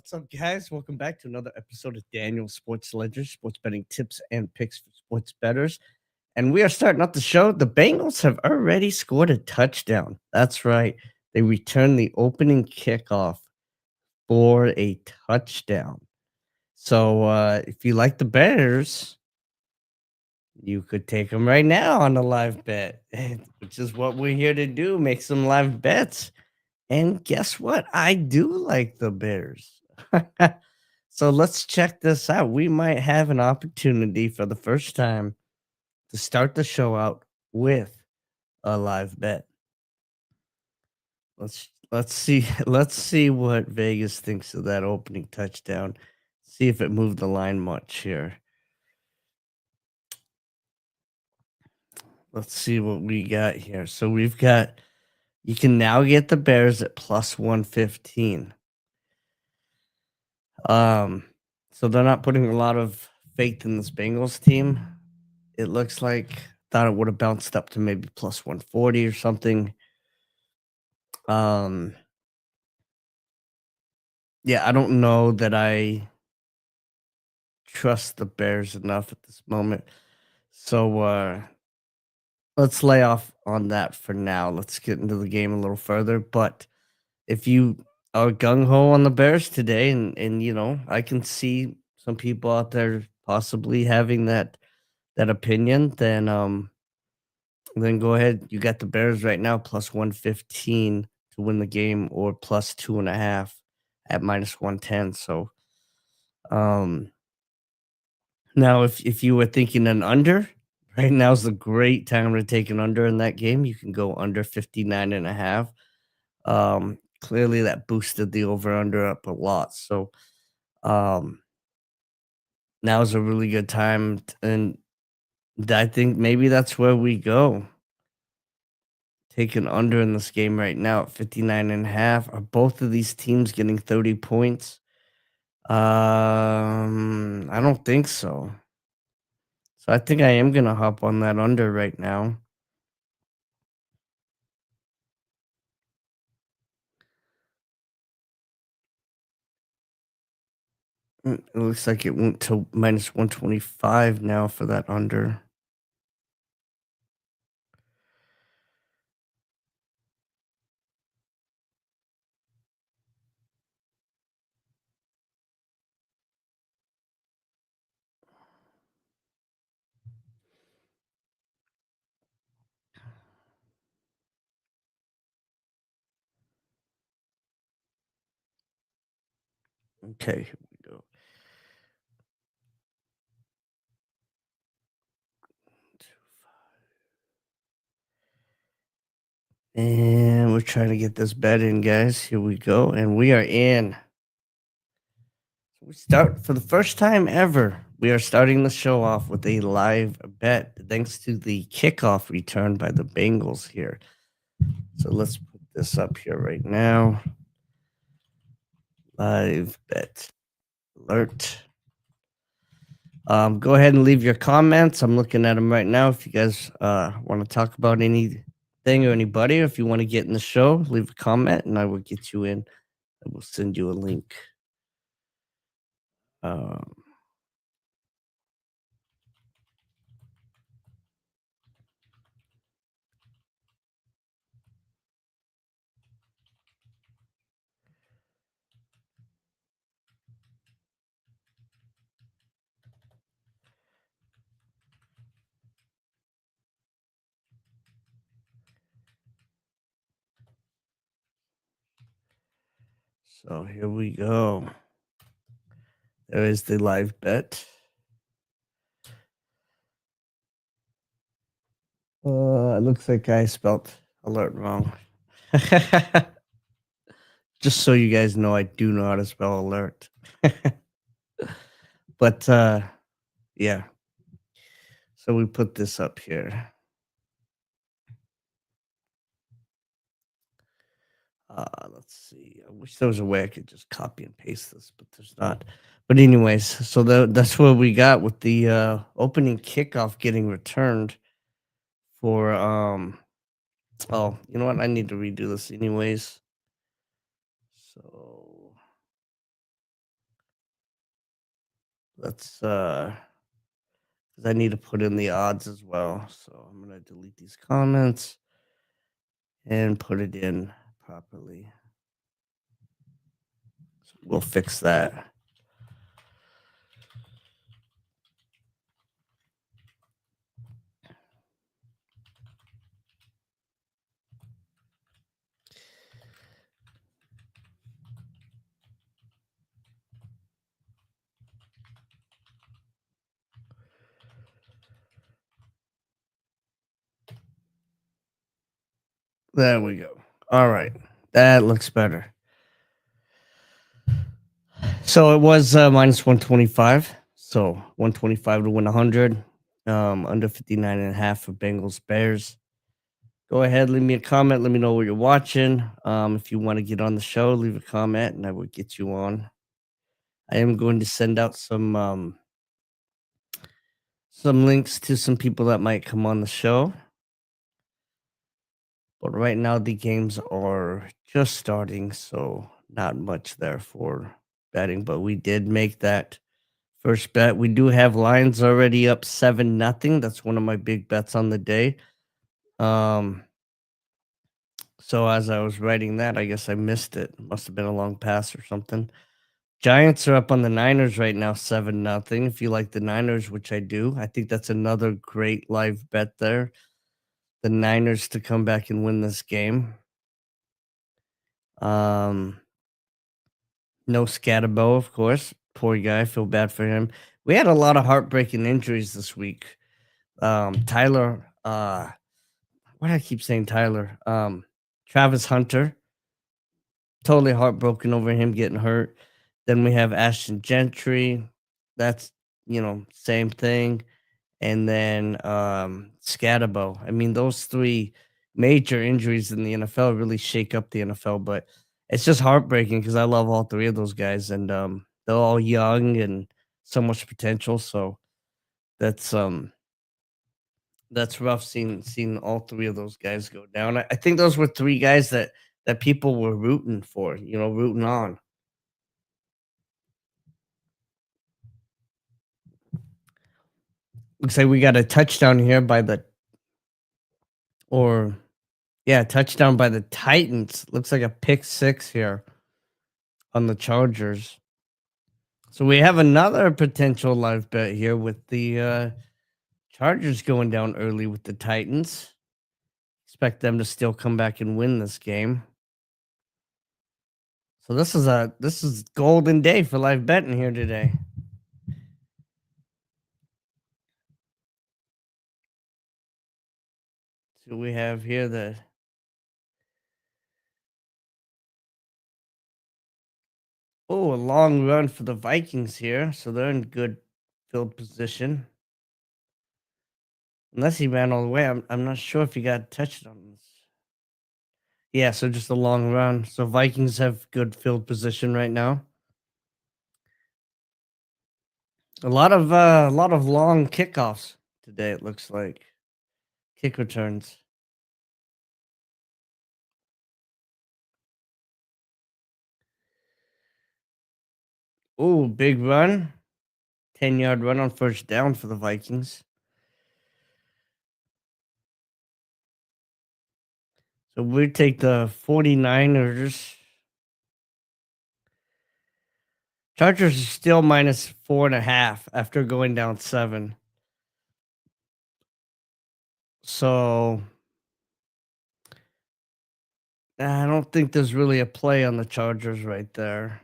What's up, guys? Welcome back to another episode of Daniel Sports Ledger, sports betting tips and picks for sports bettors. And we are starting up the show. The Bengals have already scored a touchdown. That's right. They returned the opening kickoff for a touchdown. So if you like the Bears, you could take them right now on a live bet, which is what we're here to do, make some live bets. And guess what? I do like the Bears. So let's check this out. We might have an opportunity for the first time to start the show out with a live bet. Let's see let's see what Vegas thinks of that opening touchdown. See if it moved the line much here. Let's see what we got here. So we've got you can now get the Bears at plus 115. Um so they're not putting a lot of faith in this Bengals team. It looks like thought it would have bounced up to maybe plus 140 or something. Um, yeah, I don't know that I trust the Bears enough at this moment. So let's lay off on that for now. Let's get into the game a little further. But if you are gung ho on the Bears today, and I can see some people out there possibly having that opinion, then go ahead. You got the Bears right now plus 115 to win the game, or plus 2.5 at minus 110. So um now if you were thinking an under, right now is a great time to take an under in that game. You can go under 59.5. Clearly that boosted the over under up a lot. So um now is a really good time and I think maybe that's where we go. Take an under in this game right now at 59.5. Are both of these teams getting 30 points? I don't think so. So I think I am gonna hop on that under right now. It looks like it went to minus 125 now for that under. Okay, here we go. And we're trying to get this bet in, guys. Here we go. And we are in. We start for the first time ever. We are starting the show off with a live bet thanks to the kickoff return by the Bengals here. So let's put this up here right now. Live bet alert. Go ahead and leave your comments. I'm looking at them right now. If you guys want to talk about anything or anybody, or if you want to get in the show, leave a comment and I will get you in. I will send you a link. Um, so here we go. There is the live bet. It looks like I spelt alert wrong. Just so you guys know, I do know how to spell alert. But yeah. So we put this up here. Let's see. I wish there was a way I could just copy and paste this, but there's not. But anyways, so that's what we got with the opening kickoff getting returned for oh, you know what? I need to redo this anyways. So Let's 'cause I need to put in the odds as well. So I'm gonna delete these comments and put it in properly. So we'll fix that. There we go. All right. That looks better. So it was minus 125. So 125 to win 100. Under 59 and a half for Bengals Bears. Go ahead, leave me a comment. Let me know what you're watching. If you want to get on the show, leave a comment and I will get you on. I am going to send out some links to some people that might come on the show. But right now the games are just starting, so not much there for betting. But we did make that first bet. We do have lines already up 7-0. That's one of my big bets on the day. So as I was writing that, I guess I missed it. Must have been a long pass or something. Giants are up on the Niners right now, 7-0. If you like the Niners, which I do, I think that's another great live bet there. The Niners to come back and win this game. Um, no Scatterbo, of course. Poor guy. I feel bad for him. We had a lot of heartbreaking injuries this week. Tyler, why do I keep saying Tyler? Travis Hunter, totally heartbroken over him getting hurt. Then we have Ashton Gentry. That's, same thing. And then Scatterbo. I mean, those three major injuries in the NFL really shake up the NFL, but it's just heartbreaking because I love all three of those guys, and they're all young and so much potential. So that's um that's rough seeing all three of those guys go down. I think those were three guys that people were rooting for, rooting on. Looks like we got a touchdown here or yeah, touchdown by the Titans. Looks like a pick six here on the Chargers. So we have another potential live bet here with the Chargers going down early with the Titans. Expect them to still come back and win this game. So this is golden day for live betting here today. So we have here a long run for the Vikings here. So they're in good field position. Unless he ran all the way. I'm not sure if he got touched on this. Yeah, so just a long run. So Vikings have good field position right now. A lot of long kickoffs today, it looks like. Kick returns. Oh, big run. 10-yard run on first down for the Vikings. So we take the 49ers. Chargers are still minus 4.5 after going down 7. So I don't think there's really a play on the Chargers right there.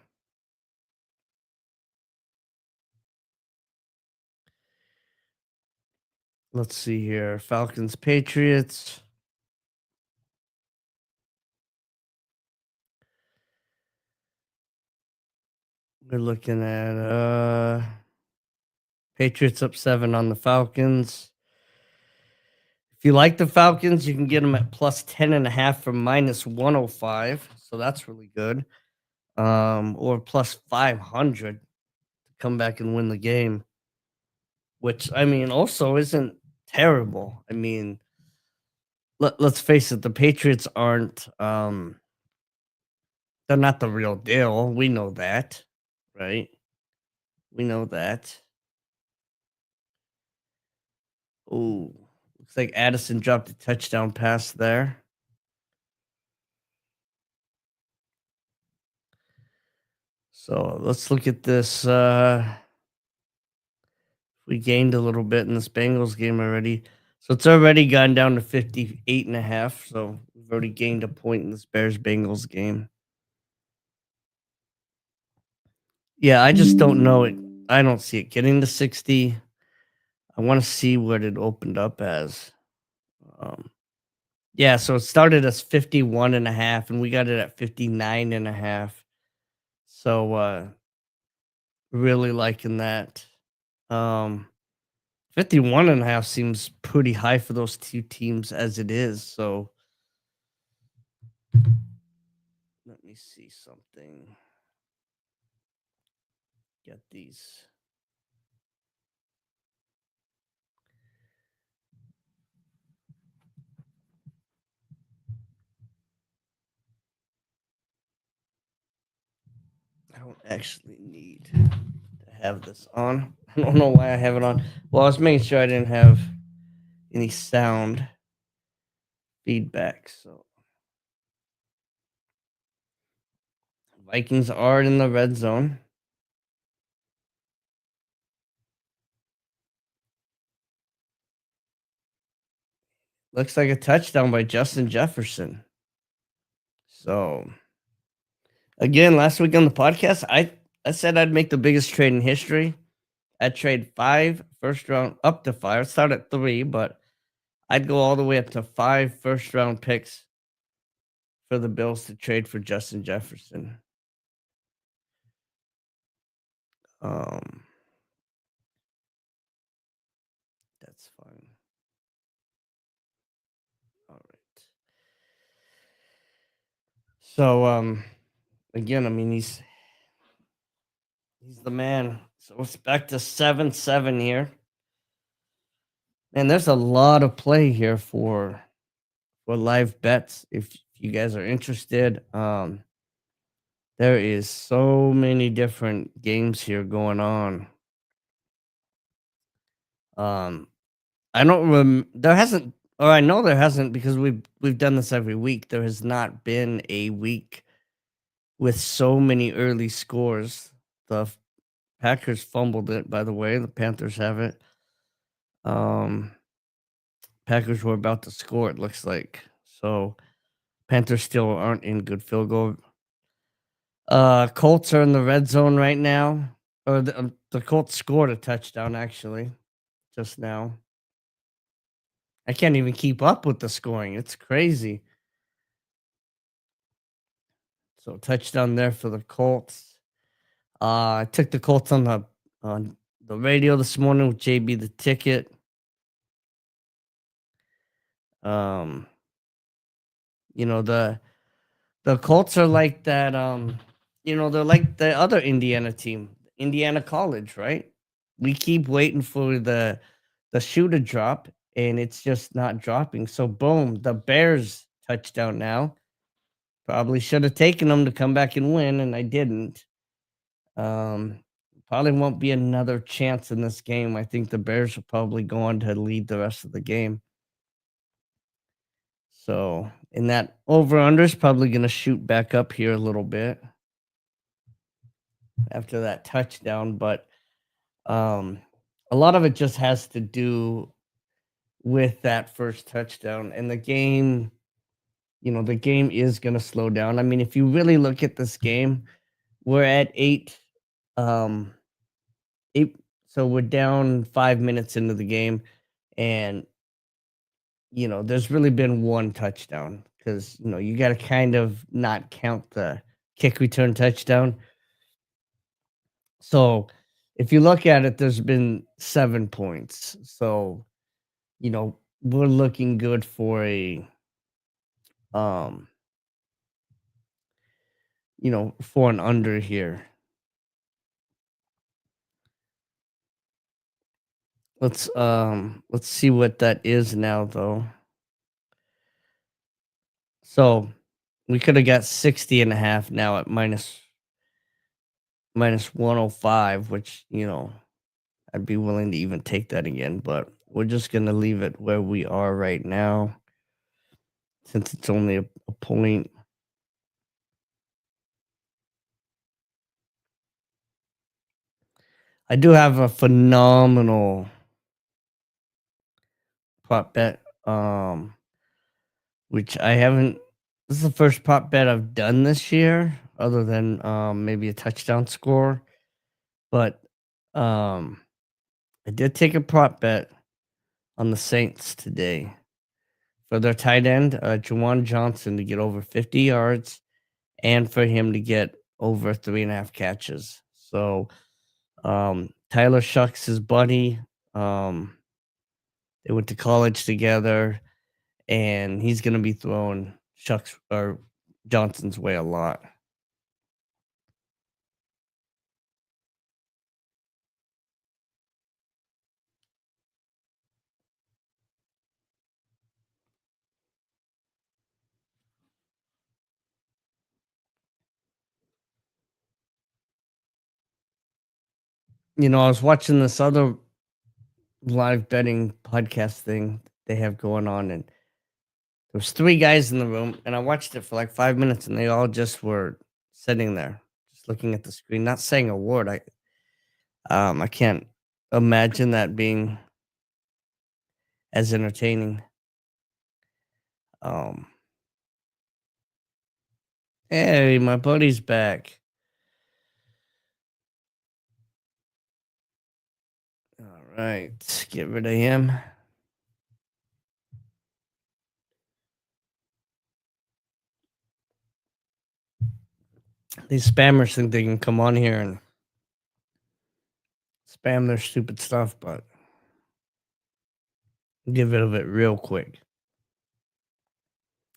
Let's see here. Falcons, Patriots. We're looking at Patriots up 7 on the Falcons. If you like the Falcons, you can get them at plus 10.5 from minus 105. So that's really good. Or plus 500 to come back and win the game, which I mean also isn't terrible. I mean, let's face it, the Patriots aren't they're not the real deal. We know that, right? We know that. Oh, looks like Addison dropped a touchdown pass there. So let's look at this. We gained a little bit in this Bengals game already. So it's already gone down to 58.5. So we've already gained a point in this Bears Bengals game. Yeah, I just don't know it. I don't see it getting to 60. I want to see what it opened up as. Um, yeah, so it started as 51.5 and we got it at 59.5. So really liking that. 51.5 seems pretty high for those two teams as it is. So let me see something. Get these. I don't actually need to have this on. I don't know why I have it on. Well, I was making sure I didn't have any sound feedback. So Vikings are in the red zone. Looks like a touchdown by Justin Jefferson. So again, last week on the podcast, I said I'd make the biggest trade in history. I'd trade 5 first round up to 5. I'd start at 3, but I'd go all the way up to 5 first round picks for the Bills to trade for Justin Jefferson. Um, that's fine. All right. So again, I mean he's the man. So it's back to 7-7 here. And there's a lot of play here for live bets if you guys are interested. There is so many different games here going on. Um, I don't there hasn't, or I know there hasn't because we've done this every week. There has not been a week with so many early scores. The Packers fumbled it, by the way. The Panthers have it. Um, Packers were about to score, it looks like. So Panthers still aren't in good field goal. Colts are in the red zone right now. Or the Colts scored a touchdown actually just now. I can't even keep up with the scoring. It's crazy. So touchdown there for the Colts. I took the Colts on the radio this morning with JB the Ticket. Um, you know the Colts are like that. They're like the other Indiana team, Indiana College, right? We keep waiting for the shoe to drop, and it's just not dropping. So boom, the Bears touchdown now. Probably should have taken them to come back and win, and I didn't. Um, Probably won't be another chance in this game. I think the Bears are probably going to lead the rest of the game. So, and that over under is probably going to shoot back up here a little bit after that touchdown, but um, a lot of it just has to do with that first touchdown and the game. The game is going to slow down. I mean, if you really look at this game, we're at 8 um 8 so we're down 5 minutes into the game, and there's really been one touchdown cuz you got to kind of not count the kick return touchdown. So, if you look at it, there's been 7 points. So, we're looking good for um, for an under here. Let's see what that is now though. So, we could have got 60.5 now at minus 105, which, I'd be willing to even take that again, but we're just gonna leave it where we are right now since it's only a point. I do have a phenomenal prop bet, which I haven't this is the first prop bet I've done this year other than, maybe a touchdown score, but, um, I did take a prop bet on the Saints today for their tight end, Juwan Johnson to get over 50 yards and for him to get over 3.5 catches. So, Tyler Shucks, his buddy, um, they went to college together, and he's gonna be throwing Shucks or Johnson's way a lot. I was watching this other live betting podcast thing they have going on, and there was 3 guys in the room, and I watched it for, like, 5 minutes, and they all just were sitting there, just looking at the screen, not saying a word. I can't imagine that being as entertaining. Um, "Hey, my buddy's back." Alright, get rid of him. These spammers think they can come on here and spam their stupid stuff, but get rid of it real quick.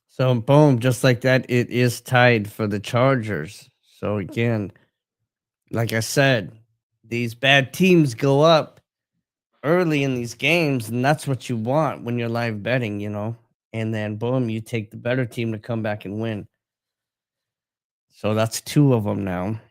So boom, just like that, it is tied for the Chargers. So again, like I said, these bad teams go up early in these games, and that's what you want when you're live betting. And then boom, you take the better team to come back and win. So that's two of them now.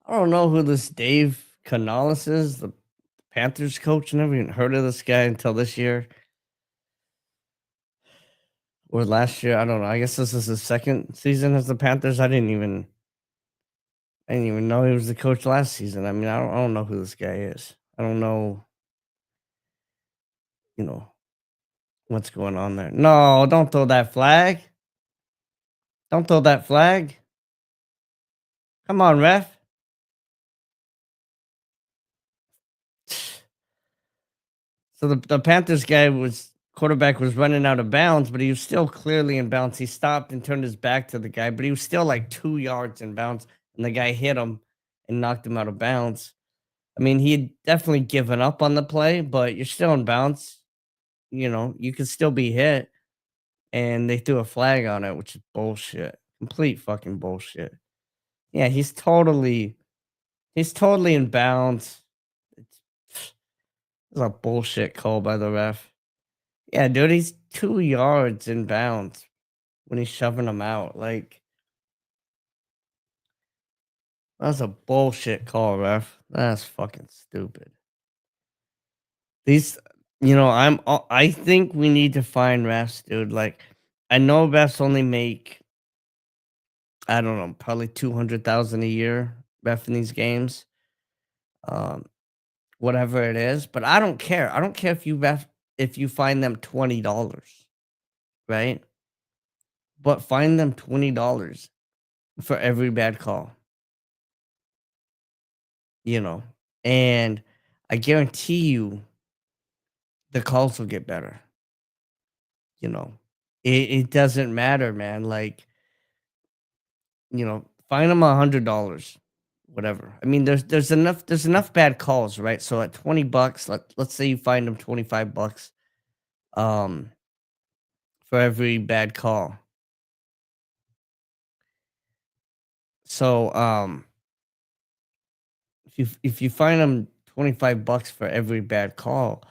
I don't know who this Dave Canales is, the Panthers coach. Never even heard of this guy until this year or last year. I don't know. I guess this is his second season as the Panthers. I didn't even know he was the coach last season. I mean, I don't know who this guy is. I don't know, you know, what's going on there. No, don't throw that flag. Don't throw that flag. Come on, ref. So the Panthers guy was quarterback was running out of bounds, but he was still clearly in bounds. He stopped and turned his back to the guy, but he was still like 2 yards in bounds, and the guy hit him and knocked him out of bounds. I mean, he had definitely given up on the play, but you're still in bounds. You could still be hit, and they threw a flag on it, which is bullshit. Complete fucking bullshit. Yeah, he's totally in bounds. It's, it's a bullshit call by the ref. Yeah, dude, he's 2 yards in bounds when he's shoving him out. Like, that's a bullshit call, ref. That's fucking stupid. These, I think we need to find refs, dude. Like, I know refs only make, I don't know, probably 200,000 a year ref in these games. Um, Whatever it is, but I don't care. I don't care if you find them $20, right? But find them $20 for every bad call, you know. And I guarantee you the calls will get better, you know. It doesn't matter, man. Like, find them $100. whatever. I mean, there's enough bad calls, right? So at $20, let's say you find them $25 um for every bad call. So if you find them $25 for every bad call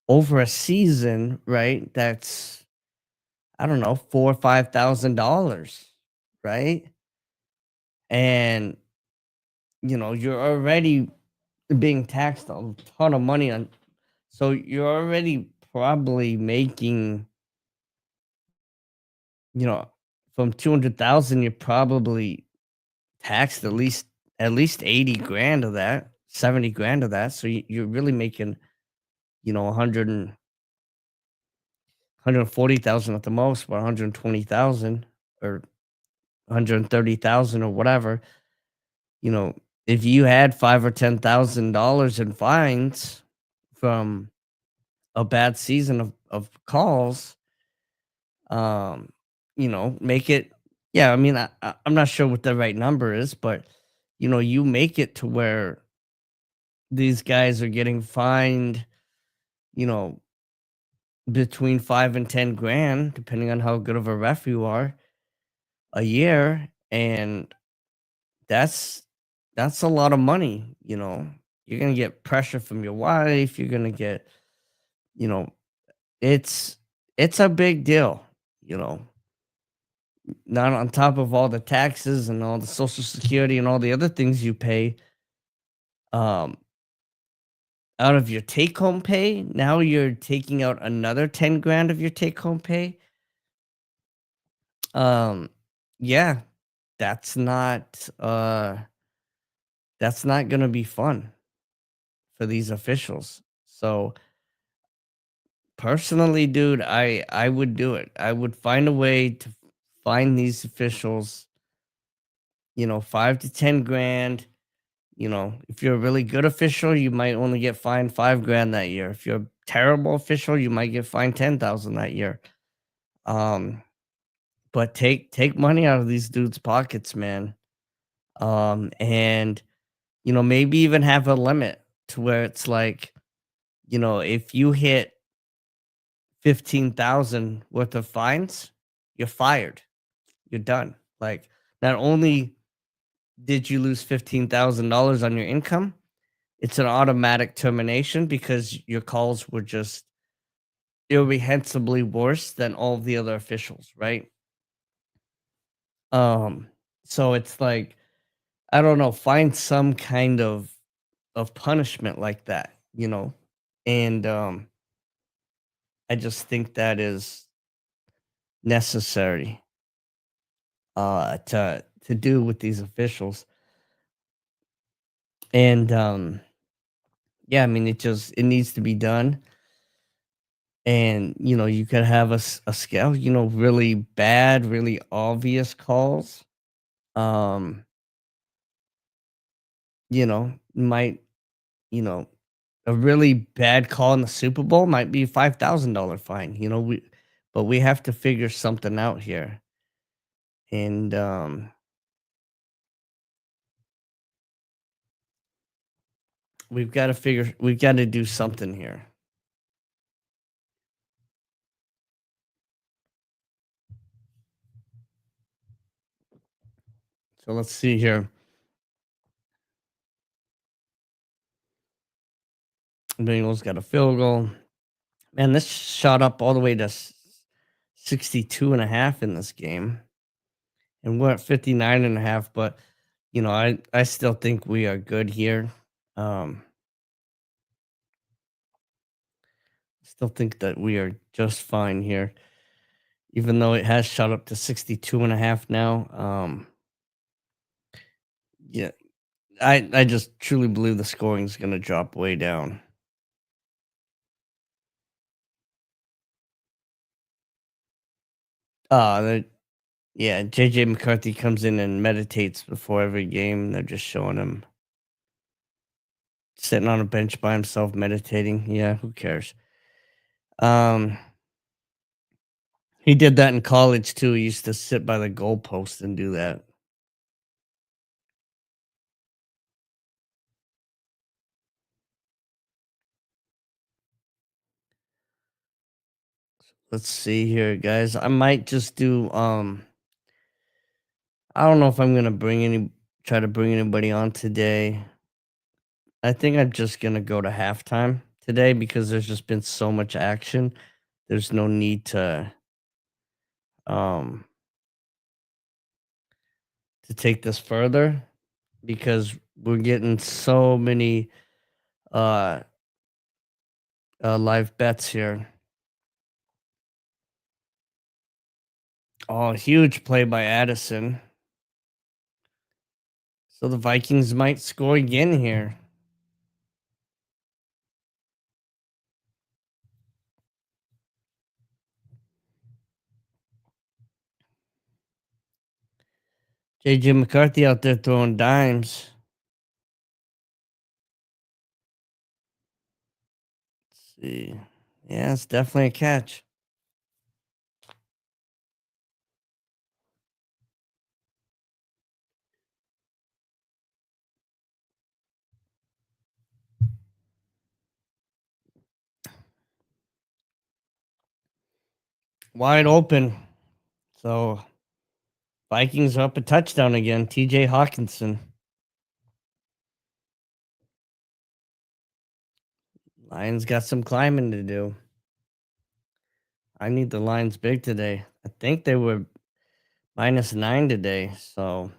over a season, right? That's, I don't know, 4 or $5,000, right? And you're already being taxed a ton of money on, so you're already probably making, you know, from 200,000, you're probably taxed at least 80 grand of that, 70 grand of that. So you're really making, 100 and 140,000 at the most, or 120,000 or 130,000 or whatever. You know, if you had 5 or $10,000 in fines from a bad season of calls, um, make it, yeah, I mean, I'm not sure what the right number is, but you make it to where these guys are getting fined, you know, between 5 and 10 grand, depending on how good of a ref you are, a year, and that's that's a lot of money. You're gonna get pressure from your wife, you're gonna get, you know, it's it's a big deal, you know. Not on top of all the taxes and all the social security and all the other things you pay, um, out of your take home pay. Now you're taking out another 10 grand of your take home pay. Um, yeah, that's not that's not gonna be fun for these officials. So personally, dude, I would do it. I would find a way to find these officials, 5 to 10 grand. If you're a really good official, you might only get fined 5 grand that year. If you're a terrible official, you might get fined 10,000 that year. Um, but take money out of these dudes' pockets, man. And maybe even have a limit to where it's like, if you hit 15,000 worth of fines, you're fired. You're done. Like, not only did you lose $15,000 on your income, it's an automatic termination because your calls were just irrehensibly worse than all of the other officials, right? Um, so it's like, I don't know, find some kind of punishment like that, And I just think that is necessary to do with these officials. And yeah, I mean, it needs to be done. And you could have a scale, really bad, really obvious calls. Um, might, you know, a really bad call in the Super Bowl might be $5,000 fine. But we have to figure something out here. And we've got to do something here. So let's see here. Bengals got a field goal. Man, this shot up all the way to 62 and a half in this game. And we're at 59 and a half, but I still think we are good here. Um, still think that we are just fine here, even though it has shot up to 62 and a half now. Yeah, I just truly believe the scoring is going to drop way down. Uh, yeah, JJ McCarthy comes in and meditates before every game. They're just showing him sitting on a bench by himself meditating. Yeah, who cares? Um, he did that in college too. He used to sit by the goalpost and do that. Let's see here, guys. I might just do I don't know if I'm gonna try to bring anybody on today. I think I'm just gonna go to halftime today because there's just been so much action. There's no need um to take this further because we're getting so many uh live bets here. Oh, huge play by Addison. So the Vikings might score again here. JJ McCarthy out there throwing dimes. Let's see. Yeah, it's definitely a catch. Wide open. So Vikings are up a touchdown again. TJ Hawkinson. Lions got some climbing to do. I need the Lions big today. I think they were -9 today. So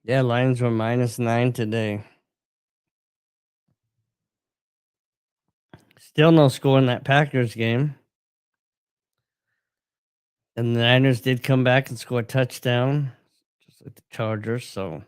yeah, Lions were -9 today. Still no score in that Packers game. And the Niners did come back and score a touchdown, just like the Chargers. So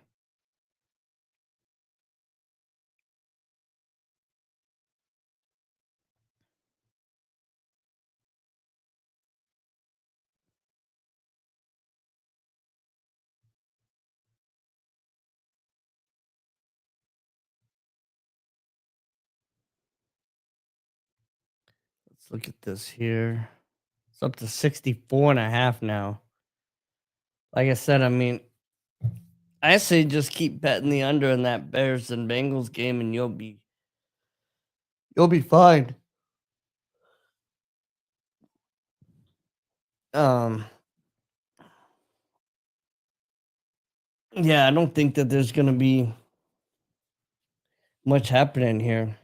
let's look at this here. It's up to 64.5 now. Like I said, I mean, I say just keep betting the under in that Bears and Bengals game, and you'll be fine. Um, yeah, I don't think that there's gonna be much happening here.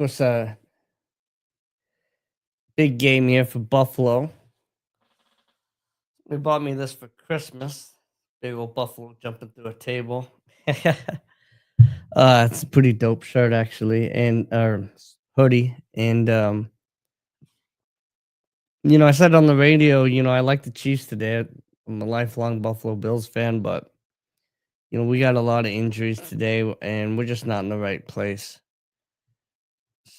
Of course, big game here for Buffalo. They bought me this for Christmas. Big old buffalo jumping through a table. It's a pretty dope shirt actually, and hoodie. And I said on the radio, I like the Chiefs today. I'm a lifelong Buffalo Bills fan, but we got a lot of injuries today, and we're just not in the right place.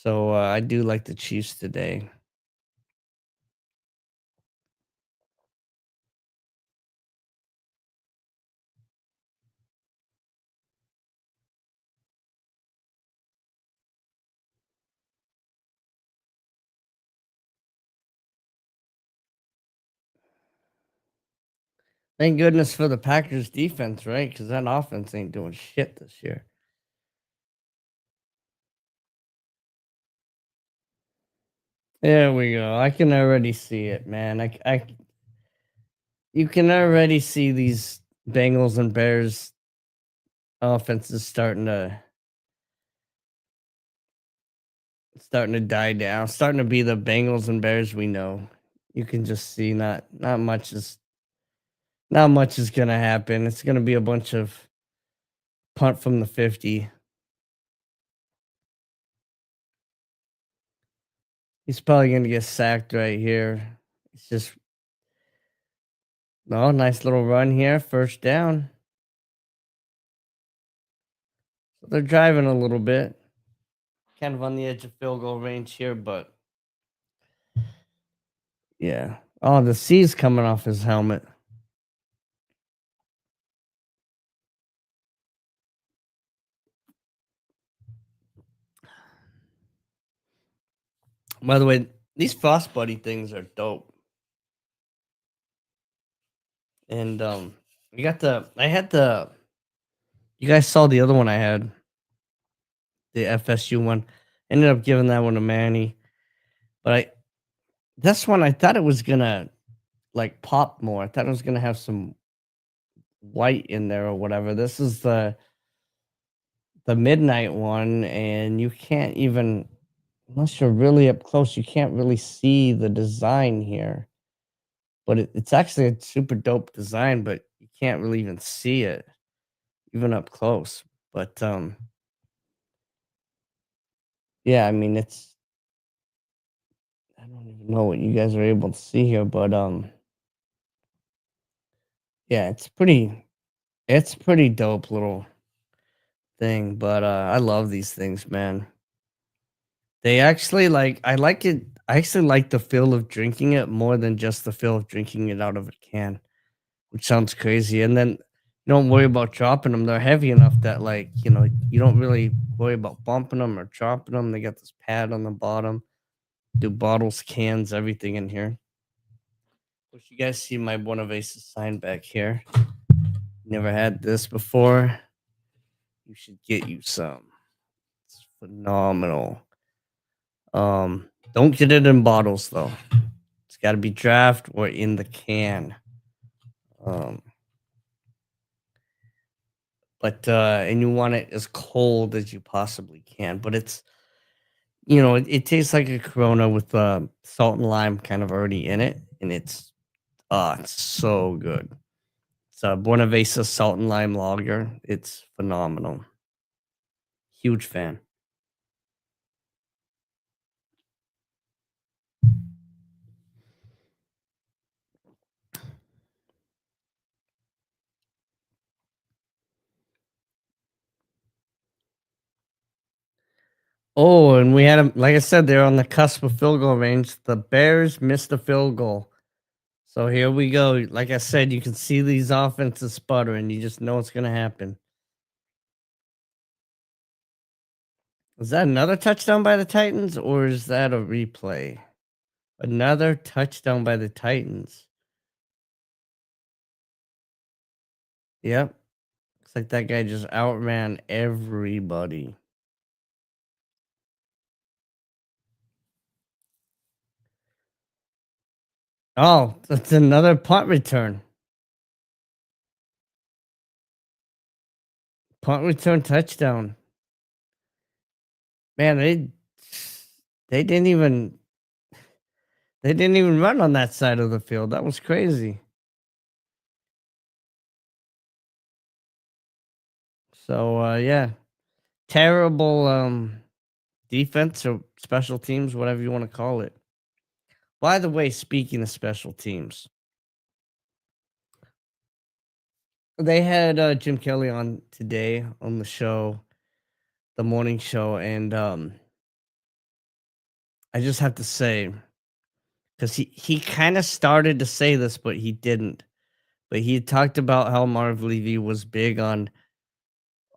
So I do like the Chiefs today. Thank goodness for the Packers defense, right? Because that offense ain't doing shit this year. There we go. I can already see it, man. You can already see these Bengals and Bears offenses starting to die down, starting to be the Bengals and Bears we know. You can just see not much is gonna happen. It's gonna be a bunch of punt from the 50. He's probably gonna get sacked right here. It's just oh, nice little run here, first down. So they're driving a little bit, kind of on the edge of field goal range here, but Yeah. Oh, the C's coming off his helmet. By the way, these Frostbuddy things are dope. And you got I had you guys saw the other one I had, the FSU one. Ended up giving that one to Manny. But this one I thought it was gonna like pop more. I thought it was gonna have some white in there or whatever. This is the midnight one, and you can't even, unless you're really up close, you can't really see the design here. But it's actually a super dope design, but you can't really even see it even up close. But yeah, I mean I don't even know what you guys are able to see here, but yeah, it's pretty dope little thing. But I love these things, man. They actually I like it. I actually like the feel of drinking it more than just the feel of drinking it out of a can, which sounds crazy. And then you don't worry about dropping them. They're heavy enough that you don't really worry about bumping them or dropping them. They got this pad on the bottom. Do bottles, cans, everything in here. Which you guys see my Buenavesa sign back here. Never had this before. You should get you some. It's phenomenal. Don't get it in bottles though. It's got to be draft or in the can. Um, but and you want it as cold as you possibly can. But it tastes like a Corona with salt and lime kind of already in it, and it's so good. It's a Buenavesa salt and lime lager. It's phenomenal. Huge fan. Oh, and we had them, like I said, they're on the cusp of field goal range. The Bears missed a field goal. So here we go. Like I said, you can see these offenses sputtering. You just know what's going to happen. Is that another touchdown by the Titans or is that a replay? Another touchdown by the Titans. Yep. Looks like that guy just outran everybody. Oh, that's another punt return. Punt return touchdown. Man, they didn't even they didn't even run on that side of the field. That was crazy. So yeah, terrible defense or special teams, whatever you want to call it. By the way, speaking of special teams, they had Jim Kelly on today on the show, the morning show, and I just have to say, because he kind of started to say this, but he didn't. But he talked about how Marv Levy was big on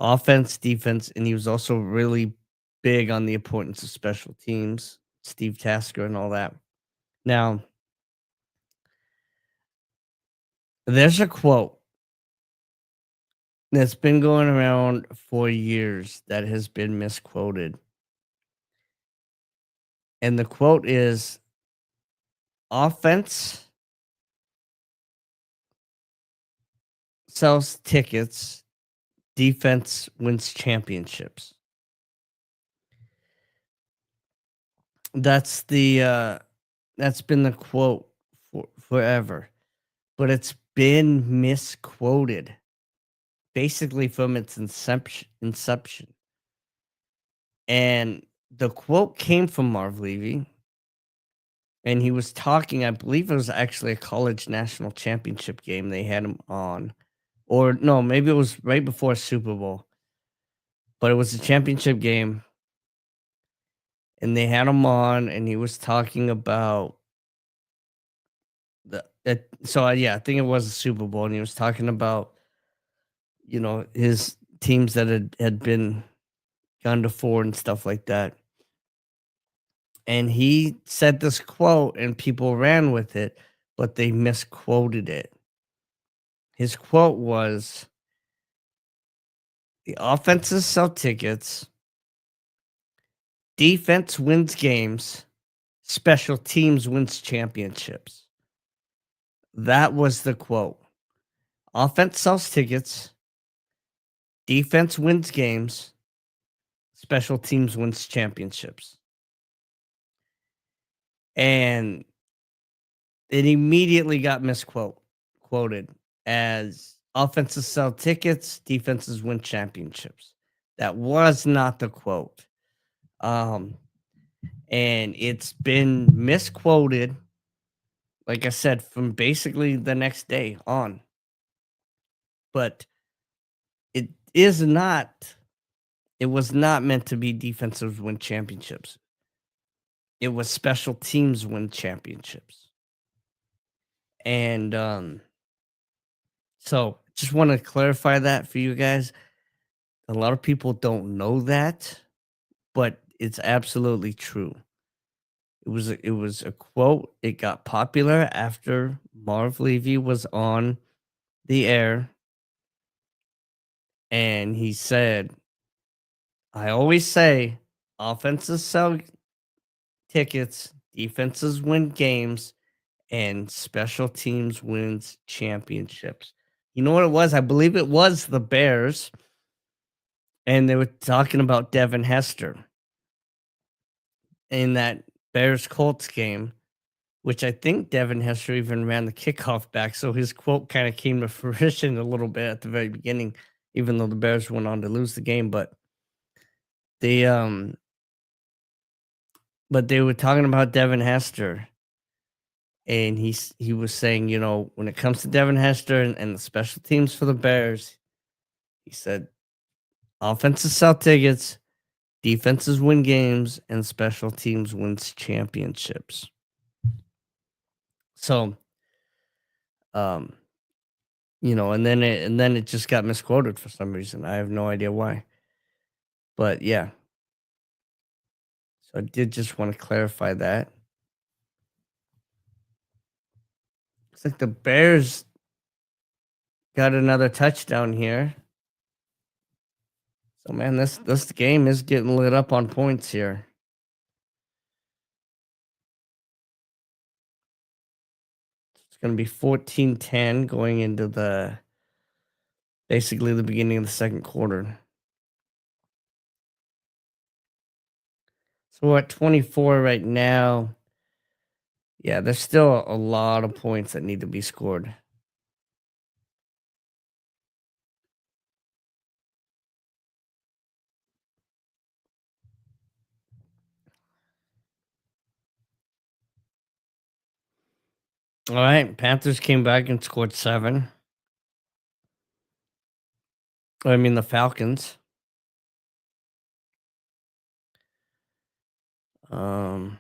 offense, defense, and he was also really big on the importance of special teams, Steve Tasker, and all that. Now, there's a quote that's been going around for years that has been misquoted. And the quote is offense sells tickets, defense wins championships. That's that's been the quote for forever. But it's been misquoted basically from its inception. And the quote came from Marv Levy, and he was talking, I believe it was actually a college national championship game they had him on. Or no, maybe it was right before Super Bowl. But it was a championship game, and they had him on, and he was talking about Yeah, I think it was the Super Bowl, and he was talking about, his teams that had been gone to 4 and stuff like that. And he said this quote and people ran with it, but they misquoted it. His quote was, "The offenses sell tickets, defense wins games, special teams wins championships." That was the quote. Offense sells tickets, defense wins games, special teams wins championships. And it immediately got quoted as offenses sell tickets, defenses win championships. That was not the quote. Um, and it's been misquoted, like I said, from basically the next day on. But it is not, it was not meant to be defenses win championships. It was special teams win championships. And so just want to clarify that for you guys. A lot of people don't know that, but it's absolutely true. It was a quote. It got popular after Marv Levy was on the air, and he said, "I always say offenses sell tickets, defenses win games, and special teams wins championships." You know what it was? I believe it was the Bears, and they were talking about Devin Hester in that Bears Colts game, which I think Devin Hester even ran the kickoff back. So his quote kind of came to fruition a little bit at the very beginning, even though the Bears went on to lose the game. They um but they were talking about Devin Hester, and he was saying, when it comes to Devin Hester and the special teams for the Bears, he said offenses sell tickets, defenses win games, and special teams wins championships. So, um, and then it just got misquoted for some reason. I have no idea why. But yeah, so I did just want to clarify that. Looks like the Bears got another touchdown here. So man, this game is getting lit up on points here. It's gonna be 14-10 going into basically the beginning of the second quarter. So we're at 24 right now. Yeah, there's still a lot of points that need to be scored. All right, Panthers came back and scored 7. I mean the Falcons. Um,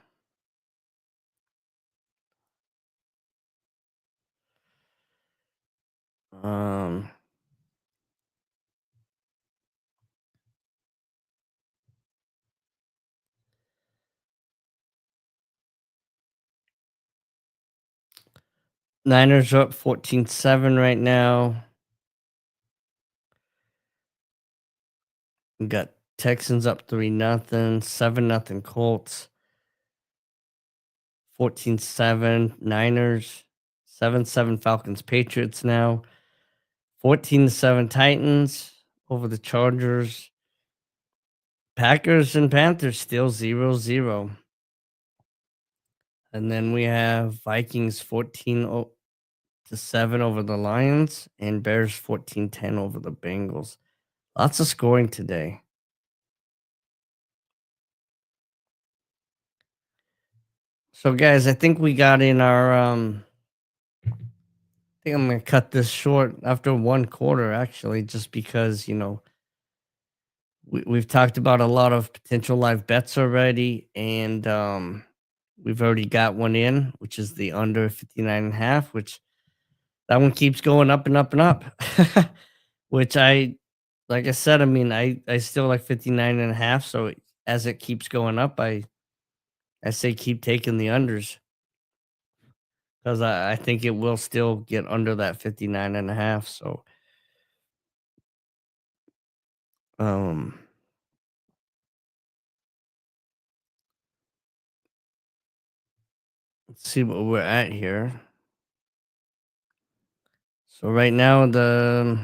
um, Niners are up 14-7 right now. We got Texans up 3-0, 7-0 Colts, 14-7 Niners, 7-7 Falcons Patriots now, 14-7 Titans over the Chargers. Packers and Panthers still 0-0. And then we have Vikings 14-7 over the Lions and Bears 14-10 over the Bengals. Lots of scoring today. So guys, I think we got in our I think I'm gonna cut this short after one quarter, actually, just because we've talked about a lot of potential live bets already, and we've already got one in, which is the under 59.5, which that one keeps going up and up and up. Which like I said, I mean, I still like 59.5. So as it keeps going up, I say keep taking the unders because I think it will still get under that 59.5. So um let's see what we're at here. So right now the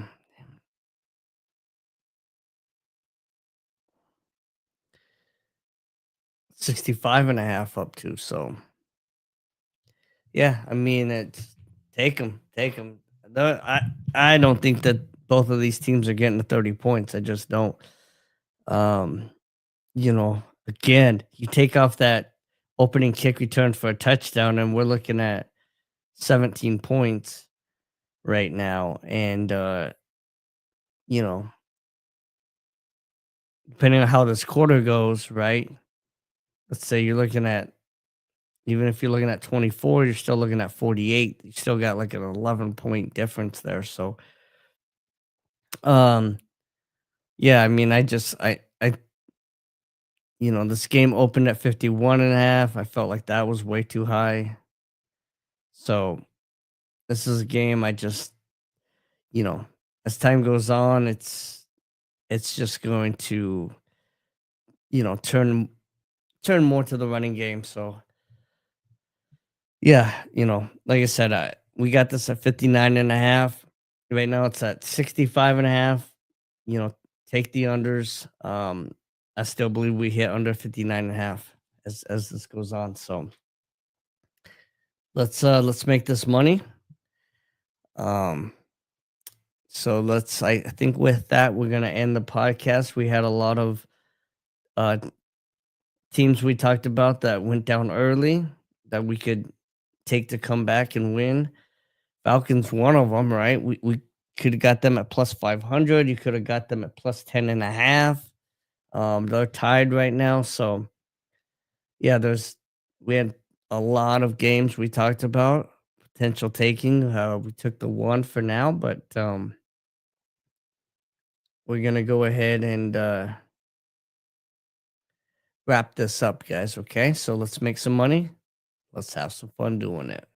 65.5 up to. So yeah, I mean, it's take them. I don't think that both of these teams are getting to 30 points. I just don't. Um, again, you take off that opening kick return for a touchdown, and we're looking at 17 points right now. And you know, depending on how this quarter goes, right? Let's say you're looking at even if you're looking at 24, you're still looking at 48. You still got like an 11-point difference there. So um yeah, I mean, this game opened at 51.5. I felt like that was way too high. So this is a game I just, you know, as time goes on, it's just going to, turn more to the running game. So yeah, like I said, we got this at 59.5. Right now it's at 65.5. You know, take the unders. I still believe we hit under 59.5 as this goes on. So let's make this money. Um so I think with that we're gonna end the podcast. We had a lot of uh teams we talked about that went down early that we could take to come back and win. Falcons one of them, right? We could have got them at plus 500. You could have got them at plus 10.5. They're tied right now. So yeah, we had a lot of games we talked about potential taking. We took the one for now, but we're gonna go ahead and wrap this up, guys. Okay, so let's make some money. Let's have some fun doing it.